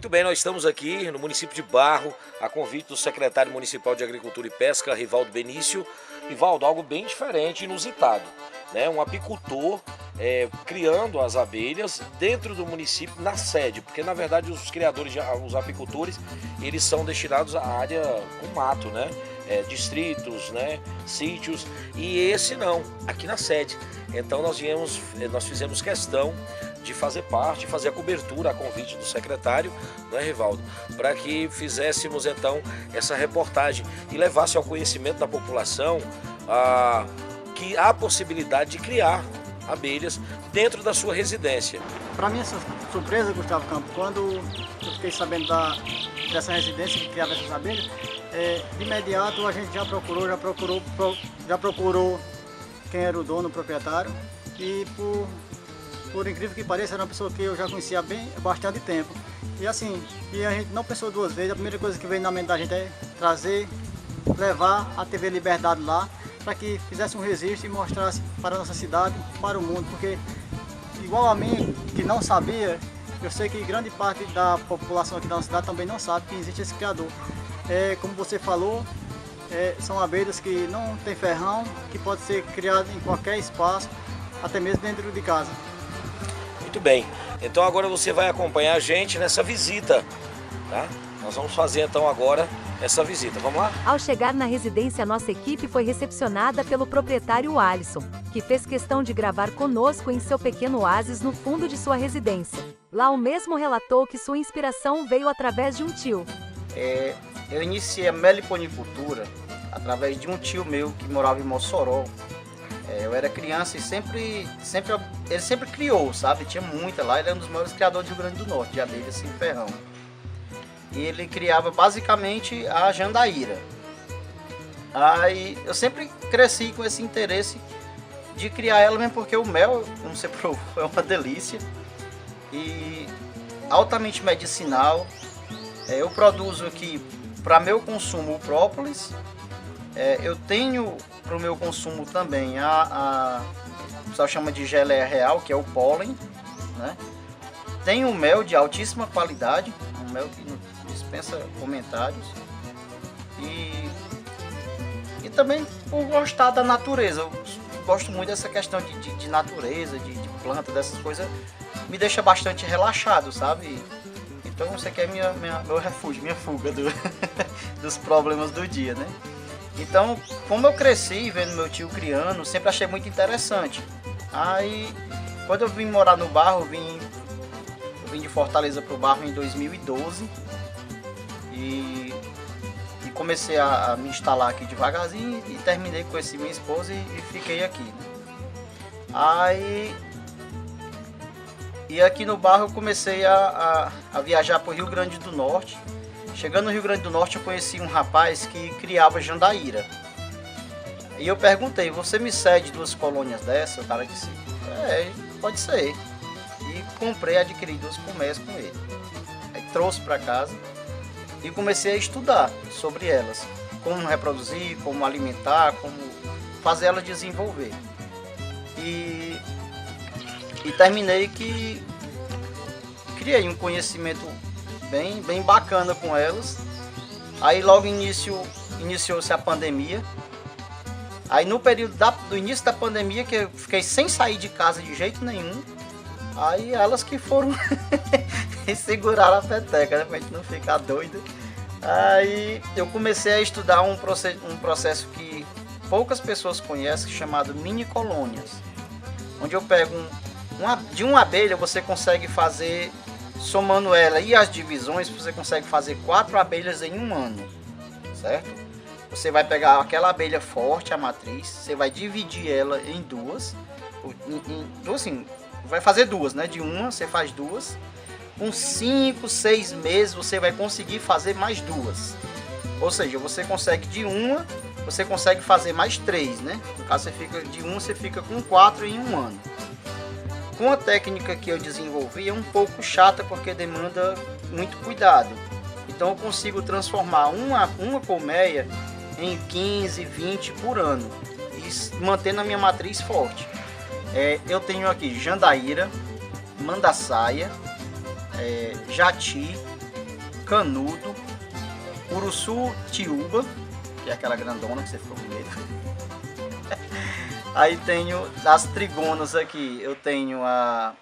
Muito bem, nós estamos aqui no município de Barro, a convite do secretário municipal de Agricultura e Pesca, Rivaldo Benício. Rivaldo, algo bem diferente, inusitado, né? Um apicultor criando as abelhas dentro do município, na sede, porque na verdade os criadores, os apicultores, eles são destinados à área com mato, né? Distritos, né? Sítios, e esse não, aqui na sede. Então nós fizemos questão de fazer parte, fazer a cobertura a convite do secretário, né, Rivaldo, para que fizéssemos então essa reportagem e levasse ao conhecimento da população que há a possibilidade de criar abelhas dentro da sua residência. Para minha surpresa, Gustavo Campos, quando eu fiquei sabendo dessa residência que criava essas abelhas, de imediato a gente já procurou quem era o dono, o proprietário, e por incrível que pareça, era uma pessoa que eu já conhecia há bastante tempo. E assim, a gente não pensou duas vezes, a primeira coisa que veio na mente da gente é levar a TV Liberdade lá, para que fizesse um registro e mostrasse para a nossa cidade, para o mundo, porque igual a mim, que não sabia, eu sei que grande parte da população aqui da nossa cidade também não sabe que existe esse criador. Como você falou, são abelhas que não tem ferrão, que pode ser criado em qualquer espaço, até mesmo dentro de casa. Muito bem, então agora você vai acompanhar a gente nessa visita, tá? Nós vamos fazer então agora essa visita, vamos lá? Ao chegar na residência, nossa equipe foi recepcionada pelo proprietário Alisson, que fez questão de gravar conosco em seu pequeno oásis no fundo de sua residência. Lá o mesmo relatou que sua inspiração veio através de um tio. Eu iniciei a meliponicultura através de um tio meu que morava em Mossoró. Eu era criança e ele sempre criou, sabe? Tinha muita lá, ele era um dos maiores criadores do Rio Grande do Norte, de abelhas sem ferrão. E ele criava basicamente a jandaíra. Aí eu sempre cresci com esse interesse de criar ela mesmo, porque o mel, como você provou, é uma delícia. E altamente medicinal. Eu produzo aqui para meu consumo o própolis. Eu tenho para o meu consumo também o pessoal chama de geleia real, que é o pólen, né? Tem o mel de altíssima qualidade, um mel que não dispensa comentários. E também por gostar da natureza. Eu gosto muito dessa questão de natureza, de planta, dessas coisas, me deixa bastante relaxado, sabe? Então isso aqui é meu refúgio, minha fuga dos problemas do dia, né? Então, como eu cresci vendo meu tio criando, sempre achei muito interessante. Aí, quando eu vim morar no Barro, eu vim de Fortaleza para o Barro em 2012 e comecei a me instalar aqui devagarzinho e terminei com minha esposa e fiquei aqui, né? Aí, e aqui no Barro eu comecei a viajar para o Rio Grande do Norte. Chegando no Rio Grande do Norte eu conheci um rapaz que criava jandaíra. E eu perguntei, você me cede 2 colônias dessa? O cara disse, pode ser. E adquiri 2 colmeias com ele. Aí trouxe para casa e comecei a estudar sobre elas. Como reproduzir, como alimentar, como fazer elas desenvolver. E terminei que criei um conhecimento bem bacana com elas. Aí logo iniciou-se a pandemia. Aí no período do início da pandemia, que eu fiquei sem sair de casa de jeito nenhum, aí elas que foram segurar a peteca, né, pra gente não ficar doido. Aí eu comecei a estudar um processo que poucas pessoas conhecem, chamado mini colônias, onde eu pego de uma abelha, você consegue fazer, somando ela e as divisões, você consegue fazer 4 abelhas em um ano, certo? Você vai pegar aquela abelha forte, a matriz, você vai dividir ela em duas, assim, vai fazer 2, né? De uma você faz 2. Com 5, 6 meses você vai conseguir fazer mais 2. Ou seja, você consegue de uma, você consegue fazer mais 3, né? No caso, você fica com 4 em um ano. Com a técnica que eu desenvolvi é um pouco chata porque demanda muito cuidado. Então eu consigo transformar uma colmeia em 15, 20 por ano e mantendo a minha matriz forte. Eu tenho aqui jandaíra, mandaçaia, jati, canudo, uruçu tiúba, que é aquela grandona que você ficou com medo. Aí tenho as trigonas aqui, eu tenho a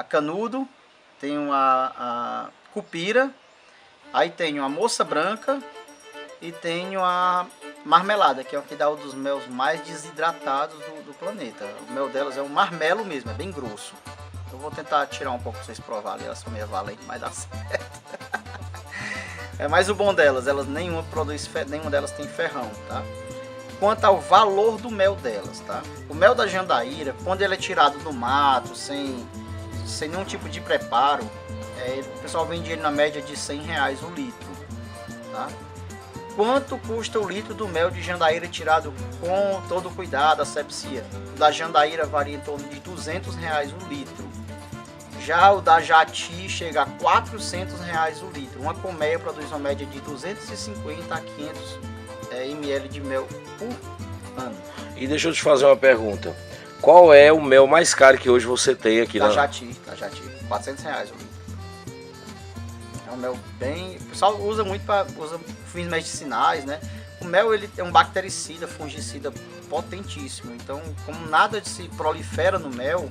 canudo, tenho a cupira, aí tenho a moça branca e tenho a marmelada, que é o que dá um dos melos mais desidratados do planeta. O mel delas é um marmelo mesmo, é bem grosso. Eu vou tentar tirar um pouco para vocês provarem, elas são meio valentes, mas dá certo. É mais o bom delas, nenhuma delas tem ferrão, tá? Quanto ao valor do mel delas, tá? O mel da jandaíra, quando ele é tirado do mato, sem nenhum tipo de preparo, o pessoal vende ele na média de R$100 o litro, tá? Quanto custa o litro do mel de jandaíra tirado com todo o cuidado, asepsia? O da jandaíra varia em torno de R$200 o litro. Já o da jati chega a R$400 o litro. Uma colmeia produz uma média de 250 a 500 ml de mel por ano. E deixa eu te fazer uma pergunta. Qual é o mel mais caro que hoje você tem aqui da jati, R$400 o litro. É um mel bem... O pessoal usa muito para fins medicinais, né? O mel ele é um bactericida, fungicida potentíssimo. Então, como nada se prolifera no mel,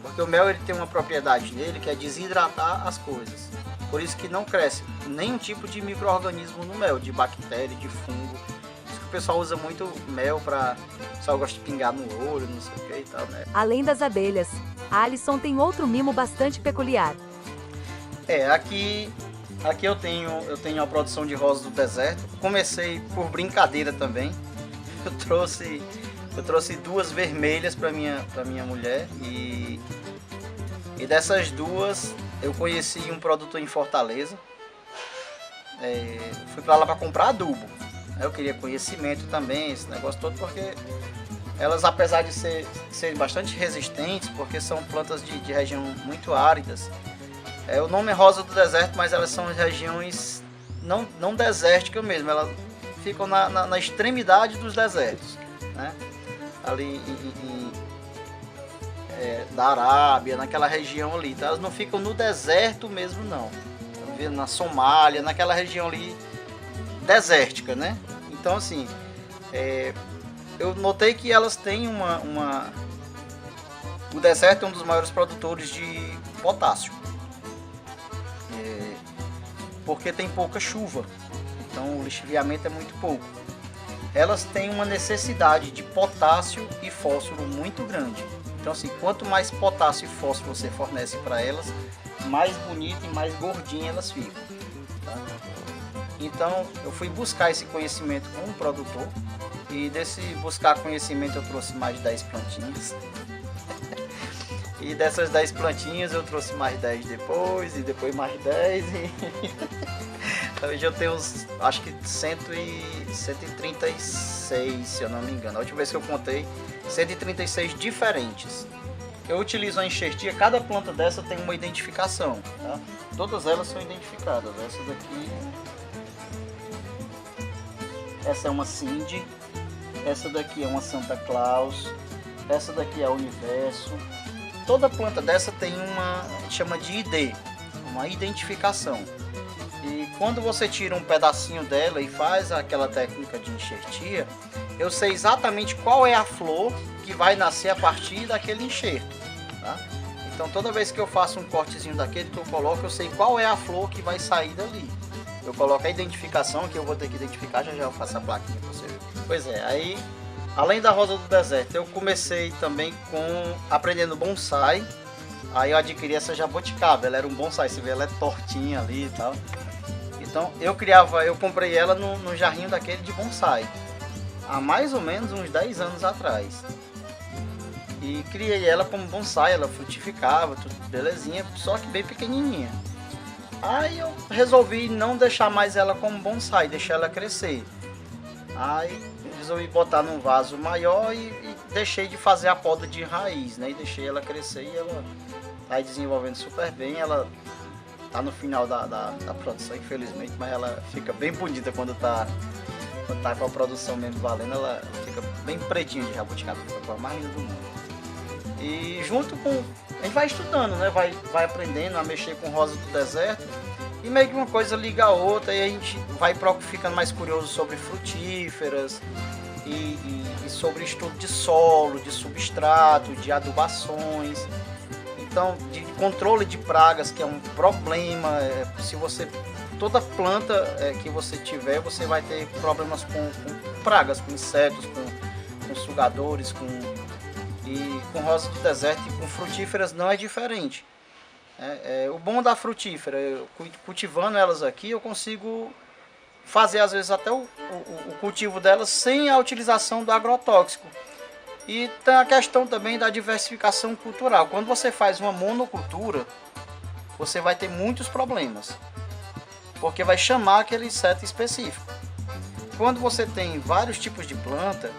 porque o mel ele tem uma propriedade nele que é desidratar as coisas. Por isso que não cresce nenhum tipo de micro-organismo no mel, de bactéria, de fungo. Por isso que o pessoal usa muito mel para... O pessoal gosta de pingar no olho, não sei o que e tal, né? Além das abelhas, Alisson tem outro mimo bastante peculiar. Aqui eu tenho a produção de rosas do deserto. Comecei por brincadeira também. Eu trouxe 2 vermelhas para minha mulher e dessas 2 eu conheci um produtor em Fortaleza. Fui para lá para comprar adubo. Eu queria conhecimento também, esse negócio todo, porque elas, apesar de serem bastante resistentes, porque são plantas de região muito áridas. O nome é rosa do deserto, mas elas são regiões não desérticas mesmo, elas ficam na extremidade dos desertos, né? Ali da Arábia, naquela região ali, tá? Elas não ficam no deserto mesmo não, na Somália, naquela região ali desértica, né? Então assim, eu notei que elas têm o deserto é um dos maiores produtores de potássio, porque tem pouca chuva, então o lixiviamento é muito pouco. Elas têm uma necessidade de potássio e fósforo muito grande. Então assim, quanto mais potássio e fósforo você fornece para elas, mais bonita e mais gordinha elas ficam, tá? Então eu fui buscar esse conhecimento com um produtor, e desse buscar conhecimento eu trouxe mais de 10 plantinhas. E dessas 10 plantinhas eu trouxe mais 10 depois, e depois mais 10. Hoje eu tenho acho que 136, se eu não me engano. A última vez que eu contei, 136 diferentes. Eu utilizo a enxertia, cada planta dessa tem uma identificação, tá? Todas elas são identificadas. Essa daqui, essa é uma Cindy, essa daqui é uma Santa Claus, essa daqui é o Universo. Toda planta dessa tem chama de ID, uma identificação. E quando você tira um pedacinho dela e faz aquela técnica de enxertia, eu sei exatamente qual é a flor que vai nascer a partir daquele enxerto, tá? Então toda vez que eu faço um cortezinho daquele que eu coloco, eu sei qual é a flor que vai sair dali. Eu coloco a identificação, que eu vou ter que identificar, já eu faço a plaquinha para você ver. Pois é, aí além da rosa do deserto, eu comecei também aprendendo bonsai. Aí eu adquiri essa jabuticaba, ela era um bonsai, você vê, ela é tortinha ali e tal. Então eu comprei ela no jarrinho daquele de bonsai, há mais ou menos uns 10 anos atrás. E criei ela como bonsai, ela frutificava, tudo belezinha, só que bem pequenininha. Aí eu resolvi não deixar mais ela como bonsai, deixar ela crescer. Aí resolvi botar num vaso maior e deixei de fazer a poda de raiz, né? E deixei ela crescer e ela tá aí desenvolvendo super bem. Ela tá no final da produção, infelizmente, mas ela fica bem bonita quando tá com a produção mesmo valendo. Ela fica bem pretinha de jabuticaba, fica a mais linda do mundo. E junto com... a gente vai estudando, né? Vai aprendendo a mexer com rosa do deserto. E meio que uma coisa liga a outra e a gente vai ficando mais curioso sobre frutíferas e sobre estudo de solo, de substrato, de adubações. Então, de controle de pragas, que é um problema. Se você, toda planta que você tiver, você vai ter problemas com pragas, com insetos, com sugadores, e com rosa do deserto e com frutíferas não é diferente. O bom da frutífera, cultivando elas aqui, eu consigo fazer às vezes até o cultivo delas sem a utilização do agrotóxico. E tem a questão também da diversificação cultural. Quando você faz uma monocultura, você vai ter muitos problemas, porque vai chamar aquele inseto específico. Quando você tem vários tipos de planta,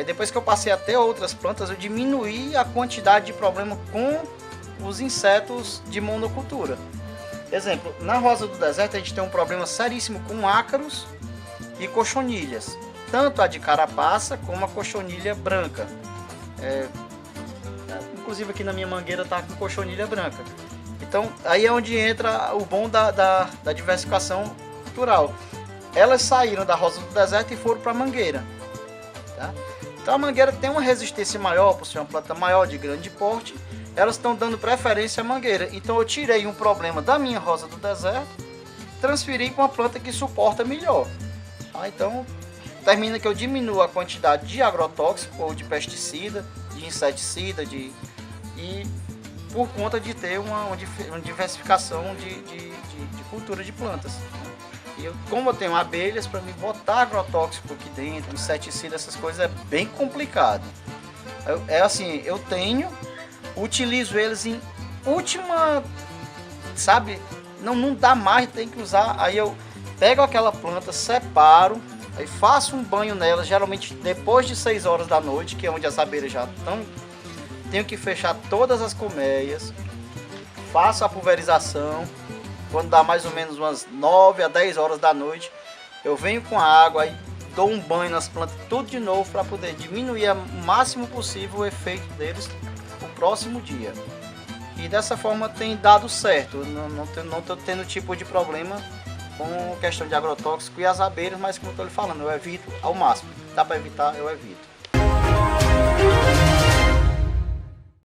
depois que eu passei a ter outras plantas, eu diminuí a quantidade de problema com os insetos de monocultura. Exemplo, na rosa do deserto a gente tem um problema seríssimo com ácaros e cochonilhas, tanto a de carapaça como a cochonilha branca. Inclusive aqui na minha mangueira está com cochonilha branca. Então aí é onde entra o bom da diversificação cultural. Elas saíram da rosa do deserto e foram para a mangueira. Tá? Então a mangueira tem uma resistência maior, por ser uma planta maior, de grande porte. Elas estão dando preferência à mangueira. Então eu tirei um problema da minha rosa do deserto, transferi para uma planta que suporta melhor. Então termina que eu diminuo a quantidade de agrotóxico ou de pesticida, de inseticida, e por conta de ter uma diversificação de cultura de plantas. E como eu tenho abelhas, para mim botar agrotóxico aqui dentro, inseticida, essas coisas é bem complicado. Assim, eu utilizo eles em última, sabe, não dá mais, tem que usar. Aí eu pego aquela planta, separo, aí faço um banho nela, geralmente depois de 6 horas da noite, que é onde as abelhas já estão. Tenho que fechar todas as colmeias, faço a pulverização. Quando dá mais ou menos umas 9 a 10 horas da noite, eu venho com a água e dou um banho nas plantas tudo de novo para poder diminuir o máximo possível o efeito deles no próximo dia. E dessa forma tem dado certo, não estou tendo tipo de problema com questão de agrotóxico e as abelhas, mas como eu estou lhe falando, eu evito ao máximo. Dá para evitar, eu evito.